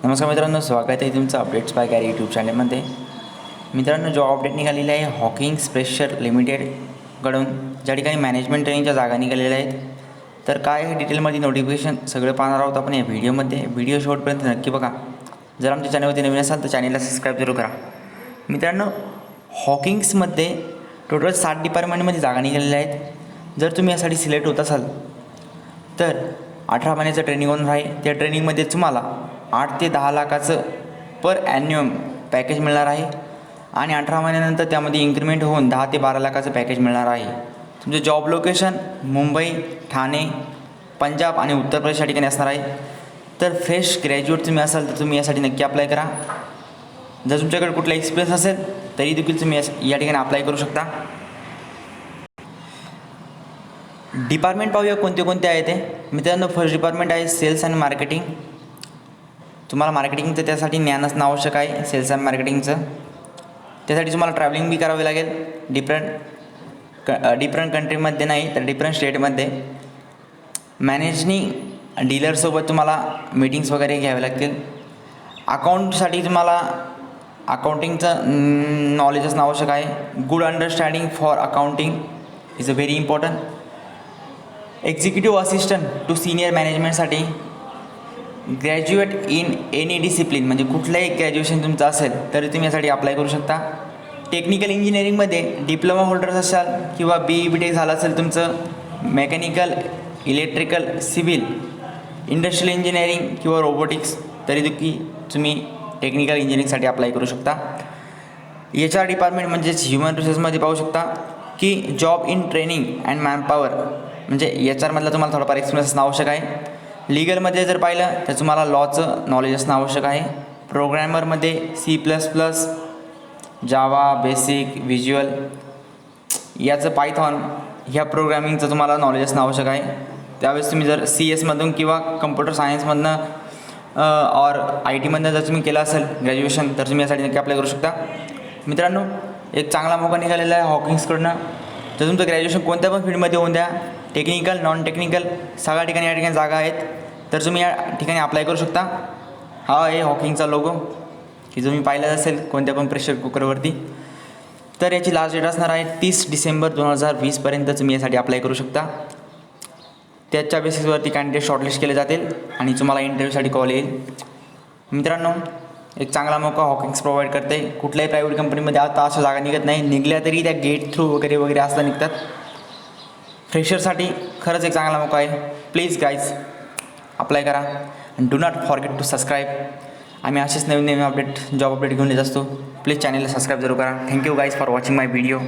नमस्कार मित्रांनो, स्वागत आहे तुमचं अपडेट्स बाय गॅरी यूट्यूब चॅनलमध्ये. मित्रांनो, जॉब अपडेट निघालेली आहे हॉकिंग्स प्रेशर लिमिटेडकडून, ज्या ठिकाणी मॅनेजमेंट ट्रेनिंगच्या जागा निघालेल्या आहेत. तर काय आहे डिटेलमध्ये नोटिफिकेशन सगळं पाहणार आहोत आपण या व्हिडिओमध्ये. व्हिडिओ शेवटपर्यंत नक्की बघा. जर आमच्या चॅनलवरती नवीन असाल तर चॅनलला सबस्क्राईब जरूर करा. मित्रांनो, हॉकिंग्समध्ये टोटल 7 डिपार्टमेंटमध्ये जागा निघालेल्या आहेत. जर तुम्ही यासाठी सिलेक्ट होत असाल तर 18 महिन्याचं ट्रेनिंग होणार आहे. त्या ट्रेनिंगमध्ये तुम्हाला 8 ते 10 लाखाचं पर ॲन्युअम पॅकेज मिळणार आहे आणि 18 महिन्यानंतर त्यामध्ये इन्क्रिमेंट होऊन 10 ते 12 लाखाचं पॅकेज मिळणार आहे. तुमचं जॉब लोकेशन मुंबई, ठाणे, पंजाब आणि उत्तर प्रदेश या ठिकाणी असणार आहे. तर फ्रेश ग्रॅज्युएट तुम्ही असाल तर तुम्ही यासाठी नक्की अप्लाय करा. जर तुमच्याकडे कुठला एक्सपिरियन्स असेल तरी देखील तुम्ही या ठिकाणी अप्लाय करू शकता. डिपार्टमेंट पाहूया कोणते कोणते आहे ते. मित्रांनो, फर्स्ट डिपार्टमेंट आहे सेल्स अँड मार्केटिंग. तुम्हाला मार्केटिंगचं त्यासाठी ज्ञान असणं आवश्यक आहे. सेल्स अँड मार्केटिंगचं त्यासाठी तुम्हाला ट्रॅव्हलिंग बी करावे लागेल. डिफरंट कंट्रीमध्ये नाही तर डिफरंट स्टेटमध्ये. मॅनेजिंग डीलरसोबत तुम्हाला मीटिंग्स वगैरे घ्यावे लागतील. अकाउंटसाठी तुम्हाला अकाउंटिंगचं नॉलेज असणं आवश्यक आहे. Good understanding for accounting is a very important. Executive assistant to senior मॅनेजमेंटसाठी ग्रॅज्युएट इन एनी डिसिप्लिन, म्हणजे कुठलंही ग्रॅज्युएशन तुमचं असेल तरी तुम्ही यासाठी अप्लाय करू शकता. टेक्निकल इंजिनिअरिंगमध्ये डिप्लोमा होल्डर्स असाल किंवा BE-BTech झालं असेल तुमचं, mechanical, electrical, civil, industrial engineering किंवा रोबोटिक्स तरी देखील तुम्ही टेक्निकल इंजिनिअरिंगसाठी अप्लाय करू शकता. HR डिपार्टमेंट म्हणजेच ह्युमन रिसोर्समध्ये पाहू शकता की job in training and manpower, म्हणजे HR मधला तुम्हाला थोडाफार एक्सपिरियन्स असणं आवश्यक आहे. लीगलमध्ये जर पाहिलं तर तुम्हाला लॉचं नॉलेज असणं आवश्यक आहे. प्रोग्रॅमरमध्ये C++, जावा, बेसिक, व्हिज्युअल, याचं पायथॉन ह्या प्रोग्रॅमिंगचं तुम्हाला नॉलेज असणं आवश्यक आहे. त्यावेळेस तुम्ही जर CS मधून किंवा कम्प्युटर सायन्समधनं और IT मधनं जर तुम्ही केलं असेल ग्रॅज्युएशन तर तुम्ही यासाठी नक्की अप्लाय करू शकता. मित्रांनो, एक चांगला मौका निघालेला आहे हॉकिंग्सकडनं. तर तुमचं ग्रॅज्युएशन कोणत्या पण फील्डमध्ये होऊन द्या, टेक्निकल, नॉन टेक्निकल, सगळ्या ठिकाणी या ठिकाणी जागा आहेत. तर तुम्ही या ठिकाणी अप्लाय करू शकता. हा आहे हॉकिंगचा लोगो की जो मी पाहिला असेल कोणत्या पण प्रेशर कुकरवरती. तर याची लास्ट डेट असणार आहे 30 डिसेंबर 2020पर्यंत तुम्ही यासाठी अप्लाय करू शकता. त्याच्या बेसिसवरती कॅन्डिडेट शॉर्टलिस्ट केले जातील आणि तुम्हाला इंटरव्ह्यूसाठी कॉल येईल. मित्रांनो, एक चांगला मौका हॉकिंग्स प्रोव्हाइड करते. कुठल्याही प्रायव्हेट कंपनीमध्ये आता अशा जागा निघत नाही. निघल्या तरी त्या गेट थ्रू वगैरे असता निघतात. फ्रेशरसाठी खरंच एक चांगला मौका आहे. प्लीज गाईज अप्लाय करा and do not forget to subscribe. आम्ही असेच नवीन अपडेट, जॉब अपडेट घेऊन येत असतो. प्लीज चॅनलला सबस्क्राईब जरूर करा. Thank you guys for watching my video.